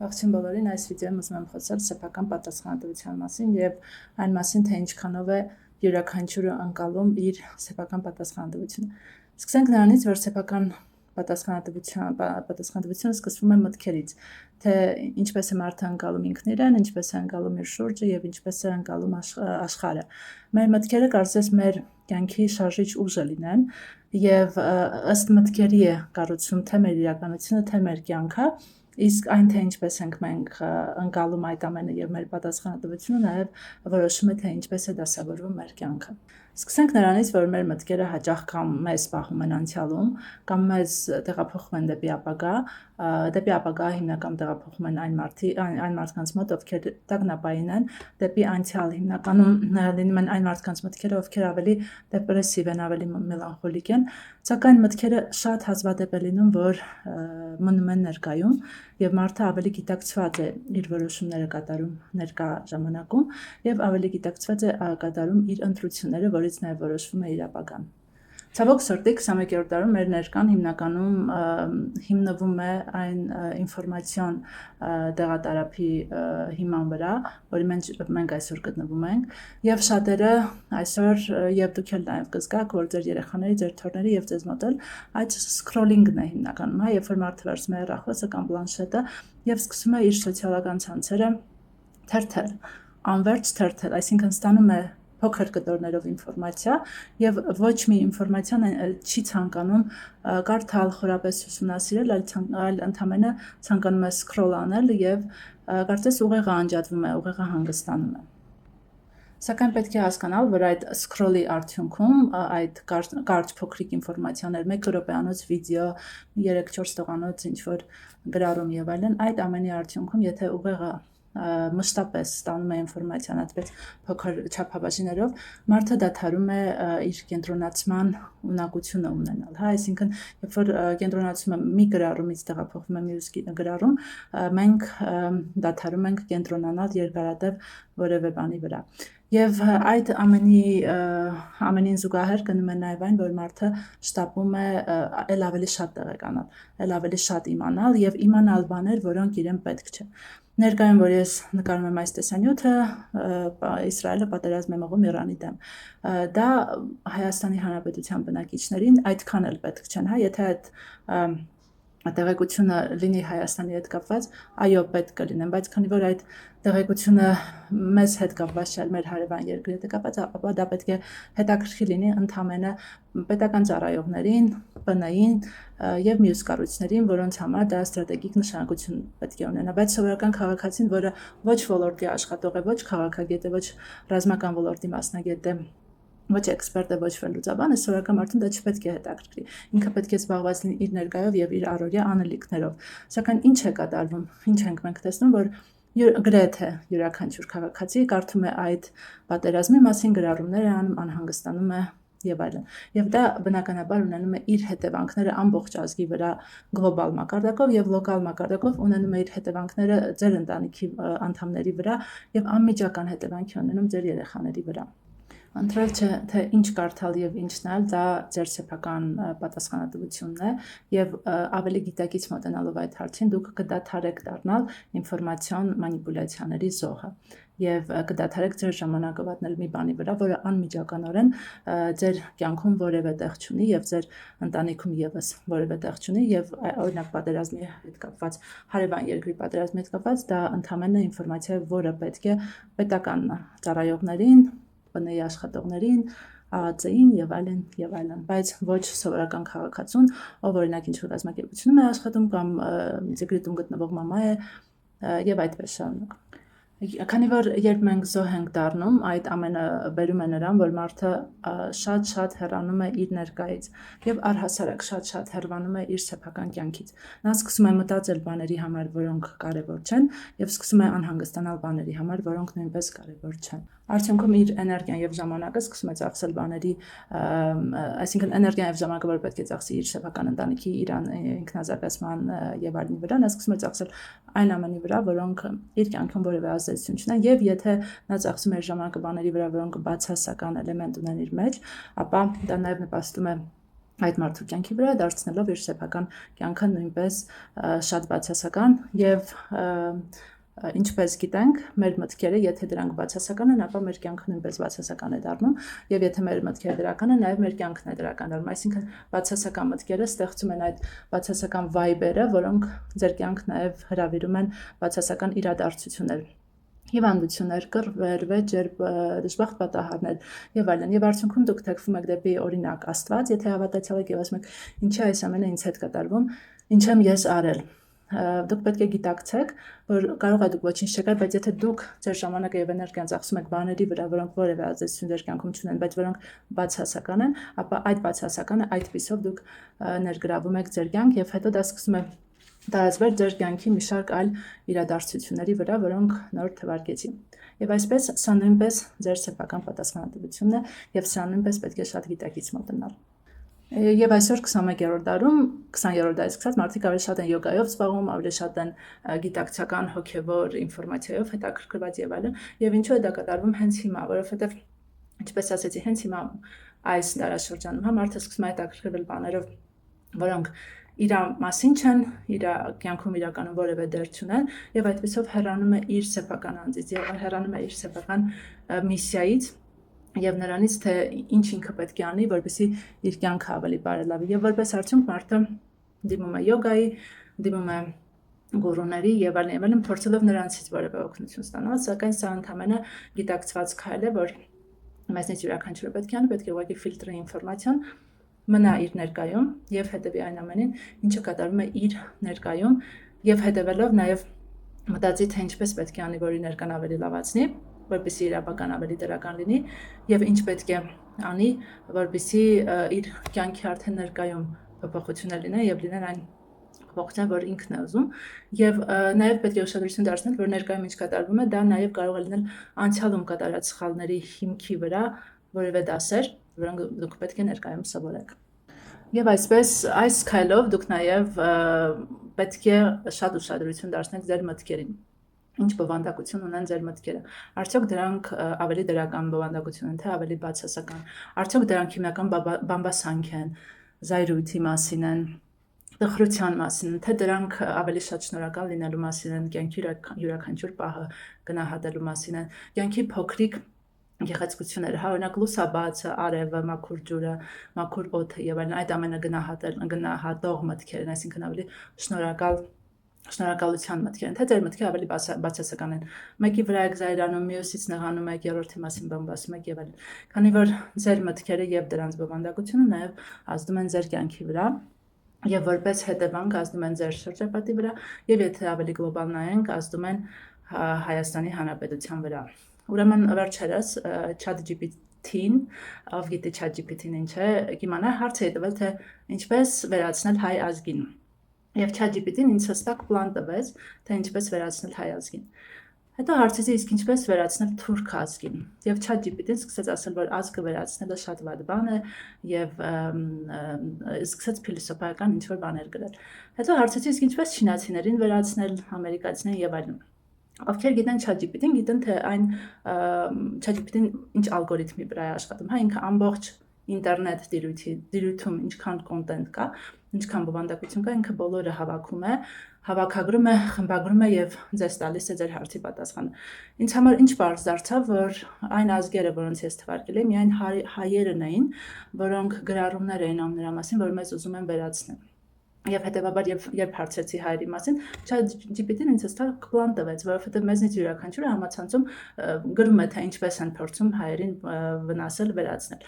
Ողջույն բոլորին, այս վիդեոյում ուզում եմ խոսել սեփական պատասխանատվության մասին եւ այն մասին, թե ինչքանով է յուրաքանչյուրը անցալում իր սեփական պատասխանատվությունը։ Սկսենք նրանից, որ սեփական պատասխանատվությունը սկսվում է մտքերից, թե ինչպես է մարդը անցալում ինքն իրեն, ինչպես է անցալում իր շուրջը եւ ինչպես է անցալում աշխարհը։ Մեր մտքերը կարծես մեր կյանքի շարժիչ ուժը լինեն եւ ըստ մտքերի է կառուցվում թե մեր իրականությունը, թե մեր կյանքը, իսկ այն թե ինչպես ենք մենք անցալում այդ ամենը եւ մեր պատասխանատվությունը նաեւ որոշում է թե ինչպես է դասավորվում մեր կյանքը։ Սկսենք նրանից, որ մեր մտքերը հաճախ կամ մեզ պահում են անցյալում, կամ մեզ տեղափոխում են դեպի ապագա հիմնական տեղափոխում են այն մարդկանց մոտ, ովքեր տագնապային են, դեպի անցյալ հիմնականում լինում են այն մարդկանց մտքերը, ովքեր ավելի դեպրեսիվ են, ավելի մելանխոլիկ են, սակայն մտքերը շատ հազվադեպ է լինում, որ մնում են ներկայում եւ մարդը ավելի գիտակցված է իր որոշումները կատարում ներկա ժամանակում եւ ավելի գիտակցված է կատարում իր ընտրությունները, որից նաեւ որոշվում է իր ապագան։ Ցավոք սրտի 21-րդ դարում մեր ներկան հիմնականում հիմնվում է այն ինֆորմացիոն տեղատարափի հիման վրա, որի մենք այսօր գտնվում ենք, եւ շատերը այսօր եւ դուք էլ նաեւ կզգաք, որ ձեր երեխաների, ձեր թոռների եւ ձեզ մոտ էլ այդ սկրոլինգն է հիմնականում, երբ որ մարդը վերցնում է հեռախոսը կամ պլանշետը եւ սկսում է իր սոցիալական ցանցերը թերթել, անվերջ թերթել, այսինքն ստանում է փոքր կտորներով ինֆորմացիա եւ ոչ մի ինֆորմացիան չի ցանկանում կարդալ, խորապես ուսումնասիրել, այլ ընդամենը ցանկանում է սկրոլ անել եւ կարծես ուղեղը անջատվում է, ուղեղը հանգստանում է։ Սակայն պետք է հասկանալ, որ այդ սկրոլի արդյունքում այդ կարճ փոքրիկ ինֆորմացիաներ, 1 րոպեանոց վիդեո, 3-4 տողանոց ինչ-որ գրառում եւ այլն, այդ ամենի արդյունքում, եթե ուղեղը մշտապես ստանում է ինֆորմացիան այդպես փոքր չափաբաժիններով, մարդը դադարում է իր կենտրոնացման ունակությունը ունենալ, այսինքն երբ որ կենտրոնացումը մի գրառումից տեղափոխվում է մյուս գրառում, մենք դադարում ենք կենտրոնանալ երկարատև որևէ բանի վրա։ Եվ այդ ամենին զուգահեռ գնում է նաև այն, որ մարդը շտապում է էլ ավելի շատ տեղեկանալ, էլ ավելի շատ իմանալ եւ իմանալ բաներ, որոնք իրեն պետք չէ։ Ներկայում, որ ես նկարում եմ այս տեսանյութը, Իսրայելը պատերազմ է մղում Իրանի դեմ։ Դա Հայաստանի Հանրապետության բնակիչներին այդքան էլ պետք չեն, եթե այդ տեղեկությունը լինի Հայաստանի հետ կապված, այո, պետք է լինեն, բայց քանի որ այդ տեղեկությունը մեզ հետ կապված չէ, մեր հարևան երկրի հետ կապված, ապա դա պետք է հետաքրքիր լինի ընդամենը պետական ծառայողներին, ՊՆ-ին եւ մյուս կառույցներին, որոնց համար դա ստրատեգիկ նշանակություն պետք է ունենա, բայց սովորական քաղաքացին, որը ոչ ոլորտի աշխատող է, ոչ քաղաքագետ է, ոչ ռազմական ոլորտի մասնագետ է, ոչ էքսպերտ է, ոչ վերլուծաբան է, սովորական մարդուն դա չպետք է հետաքրքրի։ Ինքը պետք է զբաղված լինի իր ներկայով եւ իր առօրյա անելիքներով։ Սակայն ինչ է կատարվում, ինչ ենք մենք տեսնում, որ գրեթե յուրաքանչյուր քաղաքացի կարդում է այդ պատերազմի մասին գրառումներ է անում, անհանգստանում է եւ այլն։ Եվ դա բնականաբար ունենում է իր հետևանքները ամբողջ ազգի վրա գլոբալ մակարդակով եւ լոկալ մակարդակով ունենում է իր հետևանքները ձեր ընտանիքի անդամների վրա եւ անմիջական հետևանքի ունենում ձեր երեխաների վրա։ Ընտրել չէ, թե ինչ կարդալ եւ ինչ նայել, դա ձեր սեփական պատասխանատվությունն է եւ ավելի գիտակից մոտենալով այդ հարցին դուք կդադարեք դառնալ ինֆորմացիոն մանիպուլյացիաների զոհը եւ կդադարեք ձեր ժամանակը վատնել մի բանի վրա, որը անմիջականորեն ձեր կյանքում որևէ տեղ չունի եւ ձեր ընտանիքում եւս որևէ տեղ չունի եւ օրինակ պատերազմի հետ կապված, հարևան երկրի պատերազմի հետ կապված, դա ընդհանրապես ինֆորմացիա է, որը պետք է պետական ծառայողներին, ՊՆ-ի աշխատողներին, ԱԱԾ-ին եւ այլն, բայց ոչ սովորական քաղաքացուն, ով օրինակ ինչ-որ ռազմակերպությունում է աշխատում կամ ձգրիտում գտնվող մամա է եւ այդպես շարունակ։ Քանի որ երբ մենք զոհ ենք դառնում, այդ ամենը բերում է նրան, որ մարդը շատ հեռանում է իր ներկայից եւ առհասարակ շատ հեռանում է իր սեփական կյանքից։ Նա սկսում է մտածել բաների համար, որոնք կարեւոր չեն, եւ սկսում է անհանգստանալ բաների համար, որոնք նույնպես կարեւոր չեն։ Արդյունքում իր էներգիան եւ ժամանակը սկսում է ծախսել բաների, այսինքն էներգիան եւ ժամանակը, որ պետք է ծախսի իր սեփական ընտանիքի, իր ինքնազարգացման եւ այլնի վրա, նա սկսում է ծախսել այն ամենի վրա, որոնք իր կյանքում որևէ ազդեցություն չունեն, եւ եթե նա ծախսում է ժամանակը բաների վրա, որոնք բացասական էլեմենտ ունեն իր մեջ, ապա դա նաեւ նպաստում է այդ մարդու կյանքի վրա, դարձնելով իր սեփական կյանքը նույնպես շատ բացասական եւ ինչպես գիտենք, մեր մտքերը, եթե դրանք բացասական են, ապա մեր կյանքը նույնպես բացասական է դառնում, եւ եթե մեր մտքերը դրական են, նաեւ մեր կյանքն է դրական դառնում, այսինքն բացասական մտքերը ստեղծում են այդ բացասական վայբերը, որոնք ձեր կյանք նաեւ հրավիրում են բացասական իրադարձություններ, հիվանդություններ, կռվեր, վեճեր, դժբախտ պատահարներ եւ այլն։ Եվ արդյունքում դուք թեքվում եք դեպի օրինակ Աստված, եթե հավատացյալ եք եւ ասում եք, ինչի այս ամենը ինձ հետ կատարվում, ինչ եմ ես արել։ Դուք պետք է գիտակցեք, որ կարող է դուք ոչինչ չկար, բայց եթե դուք ձեր ժամանակը եւ էներգիան ծախսում եք բաների վրա, որոնք որևէ ազդեցություն ձեր կյանքում չունեն, բայց որոնք բացասական են, ապա այդ բացասականը այդպիսով դուք ներգրավում եք ձեր կյանք եւ հետո դա սկսում է տարածվել ձեր կյանքի մի շարք այլ իրադարձությունների վրա, որոնք նոր թվարկեցի։ Եվ այսպես սա նույնպես ձեր սեփական պատասխանատվությունն է եւ սա նույնպես պետք է շատ գիտակից մոտենալ։ Եվ այսօր 21-րդ դարում, 20-րդ դարից սկսած մարդիկ ավելի շատ են յոգայով զբաղվում, ավելի շատ են գիտակցական, հոգեվոր ինֆորմացիայով հետաքրքրված եւ այլն, եւ ինչու է դա կատարվում հենց հիմա, որովհետեւ ինչպես ասեցի, հենց հիմա այս դարաշրջանում մարդը սկսում է հետաքրքրվել բաներով, որոնք իր մասին չեն, իր կյանքում իրականում որևէ դեր չունեն եւ այդպեսով հեռանում է իր սեփական անձից եւ հեռանում է իր սեփական միսիայից եւ նրանից թե ինչ ինքը պետք է անի, որպեսզի իր կյանքը ավելի բարելավի եւ որպես արդյունք մարդը դիմում է յոգայի, դիմում է գուրուների եւ այլն, փորձելով նրանցից որևէ օգնություն ստանալ, սակայն սա ընդհանրապես գիտակցված քայլ է, որ մեզնից յուրաքանչյուրը պետք է անի, պետք է ուղղակի ֆիլտրի ինֆորմացիան մնա իր ներկայում եւ հետեւի այն ամենին, ինչը կատարվում է իր ներկայում եւ հետեւելով նաեւ մտածի թե ինչպես պետք է անի, որ իր ներկան ավելի լավացնի, որպեսզի իր ապագան ավելի դրական լինի եւ ինչ պետք է անի, որպեսզի իր կյանքի արդեն ներկայում փոփոխություններ լինեն եւ լինեն այն փոփոխությունները, որ ինքն է ուզում եւ նաեւ պետք է ուշադրություն դարձնել, որ ներկայում ինչ կատարվում է, դա նաեւ կարող է լինել անցյալում կատարած սխալների հիմքի վրա որևէ դասեր, որոնք դուք պետք է ներկայում սովորեք։ Եվ այսպես այս քայլով դուք նաև պետք է շատ ուշադրություն դարձնեք ձեր մտքերին։ Ինչ բովանդակություն ունեն ձեր մտքերը։ Արդյոք դրանք ավելի դրական բովանդակություն են, թե ավելի բացասական։ Արդյոք դրանք հիմնական բամբասանք են, զայրույթի մասին են, տխրության մասին, թե դրանք ավելի շատ շնորհակալ լինելու մասին են, կյանքի յուրաքանչյուր պահը գնահատելու մասին են, կյանքի փոքրիկ գեղեցկությունները, օրինակ լուսաբացը, արևը, մաքուր ջուրը, մաքուր օդը եւ այլն, այդ ամենը գնահատող մտքեր են, այսինքն ավելի շնորհակալության մտքեր են, թե ձեր մտքերը ավելի բացասական են։ Մեկի վրա եք զայրանում, մյուսից նեղանում եք, երրորդի մասին բամբասում եք եւ այլն։ Քանի որ ձեր մտքերը եւ դրանց բովանդակությունը նաեւ ազդում են ձեր կյանքի վրա եւ որպես հետևանք ազդում են ձեր շրջապատի վրա եւ եթե ավելի գլոբալ նայենք, ազդում են Հայաստանի Հանրապետության վրա։ Ուրեմն վերջերս ChatGPT-ին, ով գիտի ChatGPT-ին ինչ է, կիմանա հարց է տվել, թե ինչպես վերացնել հայ ազգին։ Եվ ChatGPT-ին ինձ հստակ պլան տվեց, թե ինչպես վերացնել հայ ազգին։ Հետո հարցեցի, իսկ ինչպես վերացնել թուրք ազգին։ Եվ ChatGPT-ին սկսեց ասել, որ ազգը վերացնելը շատ վատ բան է եւ սկսեց փիլիսոփայական ինչ-որ բաներ գրել։ Հետո հարցեցի, իսկ ինչպես չինացիներին վերացնել, ամերիկացիներին եւ այլն։ Ովքեր գիտեն ChatGPT-ին, գիտեն թե այն ChatGPT-ին ինչ ալգորիթմի վրա է աշխատում, հա ինքը ամբողջ ինտերնետ դիրույթում ինչքան կոնտենտ կա, ինչքան բովանդակություն կա, ինքը բոլորը հավաքում է, հավաքագրում է, խմբագրում է եւ ձեզ տալիս է ձեր հարցի պատասխանը։ Ինձ համար ինչ բարձ դարձավ, որ այն ազգերը, որոնց ես թվարկել եմ, միայն հայերն էին, որոնք գրառումներ էին անում նրա մասին, որ մեզ ուզում են վերացնել։ Եվ հետեւաբար երբ հարցրեցի հայերի մասին, ChatGPT-ին ինձ հստակ պլան տվեց, որովհետեւ մեզնից յուրաքանչյուրը համացանցում գրում է, թե ինչպես են փորձում հայերին վնասել, վերացնել։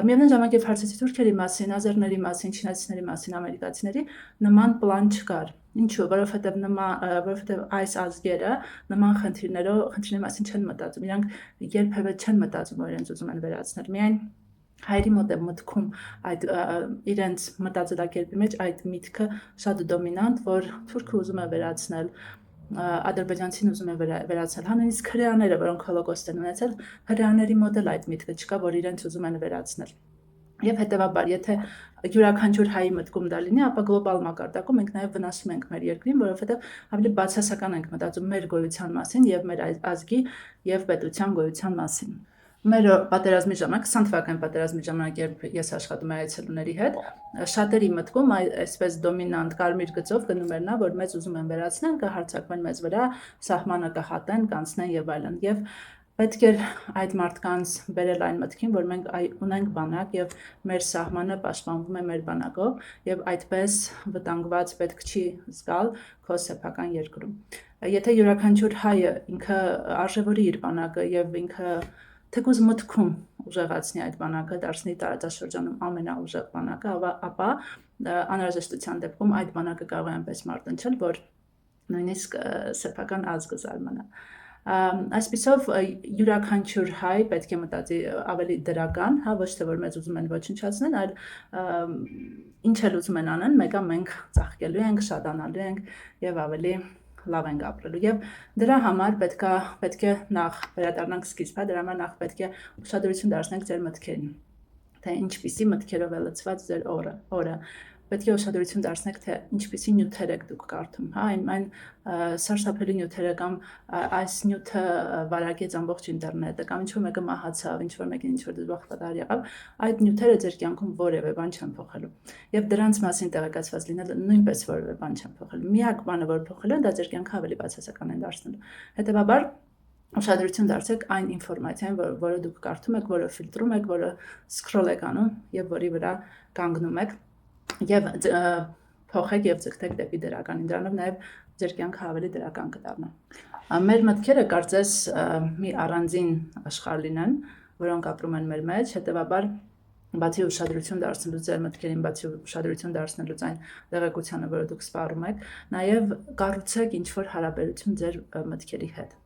Միևնույն ժամանակ երբ հարցրեցի թուրքերի մասին, ազերների մասին, չինացիների մասին, ամերիկացիների, նման պլան չկար։ Ինչու՞, որովհետեւ այս ազգերը նման խնդիրների մասին չեն մտածում։ Իրանք երբևէ չեն մտածում, որ իրենց ուզում են վերացնել։ Միայն հայերի մոտ է մտքում այդ իրենց մտածելակերպի մեջ այդ միտքը շատ դոմինանտ, որ թուրքը ուզում է վերացնել, ադրբեջանցին ուզում է վերացնել, հանրից հրեաները, որոնք հոլոկոստ են ունեցել, հրեաների մոտ էլ այդ միտքը չկա, որ իրենց ուզում են վերացնել։ Եվ հետեւաբար, եթե յուրաքանչյուր հայի մտքում դա լինի, ապա գլոբալ մակարդակում մենք նաև վնասում ենք մեր երկրին, որովհետև ավելի բացասական ենք մտածում մեր գոյության մասին եւ մեր ազգի եւ պետության գոյության մասին։ Մեր պատերազմի ժամանակ, 20 թվականի պատերազմի ժամանակ, երբ ես աշխատում էի այցելուների հետ, շատերի մտքում այսպես դոմինանտ կարմիր գծով գնում էր նա, որ մեզ ուզում են վերացնել, կհարձակվեն մեզ վրա, սահմանը կհատեն, կանցնեն եւ այլն։ Եվ պետք էր այդ մարդկանց բերել այն մտքին, որ մենք ունենք բանակ եւ մեր սահմանը պաշտպանվում է մեր բանակով եւ այդպես վտանգված պետք չի զգալ քո սեփական երկրում։ Եթե յուրաքանչյուր հայը ինքը արժևորի իր բանակը եւ ինքը թեկուզ մտքում ուժեղացնի այդ բանակը, դարձնի տարածաշրջանում ամենաուժեղ բանակը, ապա անհրաժեշտության դեպքում այդ բանակը կարող է այնպես մարտնչել, որ նույնիսկ սեփական ազգը զարմանա։ Այսպիսով յուրաքանչյուր հայ պետք է մտածի ավելի դրական, հա, ոչ թե որ մեզ ուզում են ոչնչացնել, այլ ինչ էլ ուզում են անեն, մեկը մենք ծաղկելու ենք, շատանալու ենք եւ ավելի լավ ենք ապրելու եւ դրա համար պետք է նախ վերադառնանք սկիզբ, հա, դրա համար նախ պետք է ուշադրություն դարձնենք ձեր մտքերին, թե ինչպիսի մտքերով է լցված ձեր օրը, պետք է ուշադրություն դարձնեք, թե ինչպիսի նյութեր եք դուք կարդում, հա, այն սարսափելի նյութերը կամ այս նյութը վարակեց ամբողջ ինտերնետը կամ ինչ-որ մեկը մահացավ, ինչ-որ մեկին ինչ-որ դժբախտ պատահար եղավ, այդ նյութերը ձեր կյանքում որևէ բան չեն փոխելու եւ դրանց մասին տեղեկացված լինելը նույնպես որևէ բան չեն փոխելու։ Միակ բանը, որ փոխելու են, դա ձեր կյանքը ավելի բացասական են դարձնելու։ Հետեւաբար ուշադրություն դարձեք այն ինֆորմացիային, որը դուք կարդում եք, որը ֆիլտրում եք, որը սկրոլ եք անում եւ որի վրա կանգնում եք եւ փոխեք եւ ձգտեք դեպի դրականին, դրանով նաեւ ձեր կյանքը ավելի դրական կդառնա։ Մեր մտքերը կարծես մի առանձին աշխարհ լինեն, որոնք ապրում են մեր մեջ, հետեւաբար բացի ուշադրություն դարձնելուց ձեր մտքերին, բացի ուշադրություն դարձնելուց այն տեղեկությանը, որը դուք սպառում եք, նաեւ կառուցեք ինչ-որ հարաբերություն ձեր մտքերի հետ։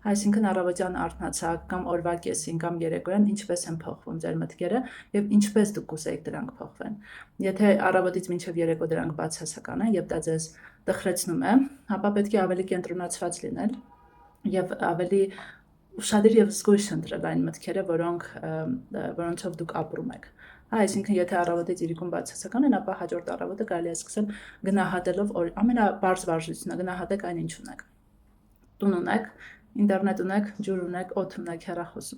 Այսինքն առավոտյան արթնացաք կամ օրվա կեսին կամ երեկոյան ինչպես են փոխվում ձեր մտքերը եւ ինչպես դուք կուզեիք դրանք փոխվեն։ Եթե առավոտից մինչեւ երեկո դրանք բացասական են եւ դա ձեզ տխրեցնում է, ապա պետք է ավելի կենտրոնացված լինել եւ ավելի ուշադիր եւ զգույշ ընտրել այն մտքերը, որոնցով դուք ապրում եք։ Այսինքն եթե առավոտից իրիկուն բացասական են, ապա հաջորդ առավոտը կարելի է սկսել գնահատելով ամենաբարձ վարժությունը, գնահատեք այն ինչ ունեք։ Տուն ունեք, ինտերնետ ունեք, ջուր ունեք, օդ ունեք,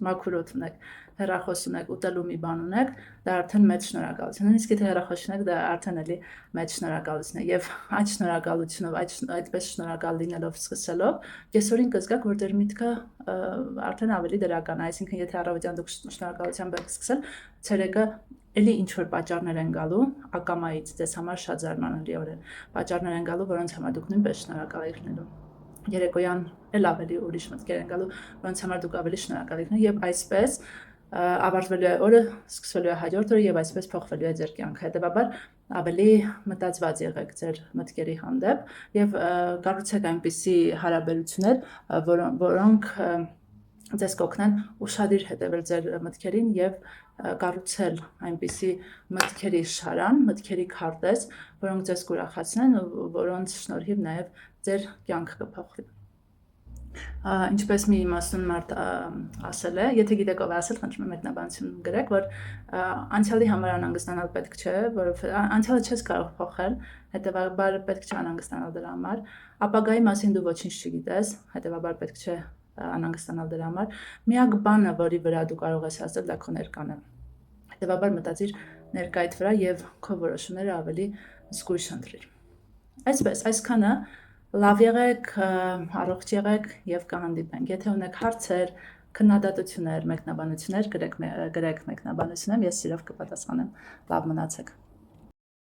մաքուր օդ ունեք, հեռախոս ունեք, ուտելու մի բան ունեք, դա արդեն մեծ շնորհակալություն է։ Իսկ եթե հեռախոս ունեք, դա արդեն էլի մեծ շնորհակալություն է։ Եւ այդ շնորհակալությունով, այդպես շնորհակալ լինելով, սկսելով, կեսօրին կզգաք, որ ձեր միտքը արդեն ավելի դրական է։ Այսինքն եթե առավոտյան դուք շնորհակալությամբ եք սկսել, ցերեկը էլի ինչ որ պատճառներ են գալու ակամայից ձեզ համար շատ զարմանալիորեն։ Պատճառներ են գալու, որոնց համար դուք նույնպես շնորհակալ եք լինելու։ Երեկոյան էլ ավելի ուրիշ մտքեր են գալու, որոնց համար դուք ավելի շնորհակալ եք լինելու եւ այսպես ավարտվելու է օրը, սկսվելու է հաջորդ օրը եւ այսպես փոխվելու է ձեր կյանքը։ Հետեւաբար ավելի մտածված եղեք ձեր մտքերի հանդեպ եւ կառուցեք այնպիսի հարաբերություններ, որոնք ձեզ կօգնեն ուշադիր հետևել ձեր մտքերին եւ կառուցել այնպիսի մտքերի շարան, մտքերի քարտեզ, որոնք ձեզ կուրախացնեն ու որոնց շնորհիվ նաեւ ձեր կյանքը կփոխվի։ Ինչպես մի իմաստուն մարդ ասել է, եթե գիտեք ով է ասել, խնդրում եմ մեկնաբանություն գրեք, որ անցյալի համար անհանգստանալ պետք չէ, որովհետեւ անցյալը չես կարող փոխել, հետեւաբար պետք չէ անհանգստանալ դրա համար, ապագայի մասին դու ոչինչ չգիտես, հետեւաբար պետք չէ անհանգստանալ դրա համար։ Միակ բանը, որի վրա դու կարող ես հասնել, դա քո ներկան է։ Հետեւաբար մտածիր ներկայիդ վրա եւ քո որոշումները ավելի զգույշ ընտրիր։ Այսքանը լավ եղեք, առողջ եղեք եւ կհանդիպենք։ Եթե ունեք հարցեր, քննադատություններ, մեկնաբանություններ, գրեք մեկնաբանություններ, ես սիրով կպատասխանեմ։ Լավ մնացեք։